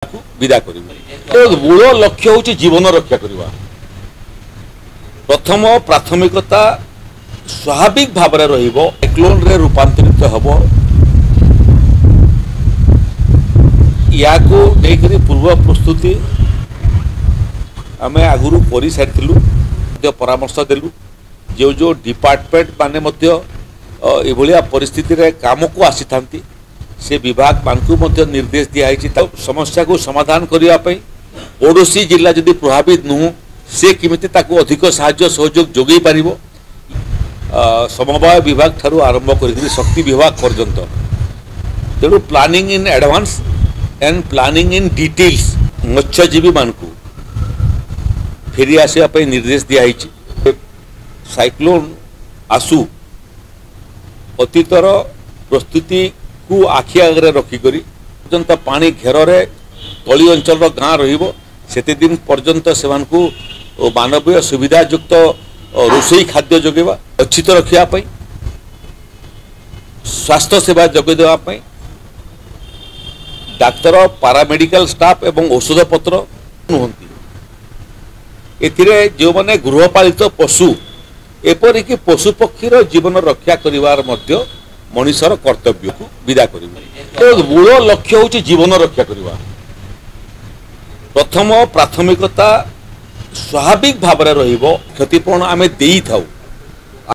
विदा करू मूल लक्ष्य हूँ जीवन रक्षा करवा प्रथम प्राथमिकता स्वाभाविक भाव में साइक्लोन रे रूपांतरित हम या पूर्व प्रस्तुति आम आगुरी कर सारी परामर्श देलु जो जो डिपार्टमेंट माने ये परिस्थिति रे काम को आसी था से विभाग मानकु निर्देश दिखाई समस्या को समाधान करने पड़ोसी जिला जदि प्रभावित नुह से किमिति ताकू अधिक साहाय्य सहयोग जोगई पार समवाय विभाग ठारू आरंभ कर शक्ति विभाग पर्यंत तेणु planning in advance and planning in details मत्स्यजीवी मानकु फेरी आसवाई निर्देश दिखाई साइक्लोन आसु अतीतर प्रस्तुति को आखि आगे रखिक पर्यंत पानी घेर तली अंचल गाँ रते दिन पर्यंत से मानवीय सुविधा युक्त रोषई खाद्य जोगेवा अच्छित रखापी स्वास्थ्य सेवा जोगे देवाई डाक्तर पारामेडिकल स्टाफ एवं औषध पत्र नुहति एथिरे जो माने गृहपालित पशु एपरिक पशु पक्षीर जीवन रक्षा करिवार मध्य मनीषर कर्तव्य को विदा करू मूल लक्ष्य हूँ जीवन रक्षा करवा प्रथम प्राथमिकता स्वाभाविक भाव में क्षतिपूरण आम दे था।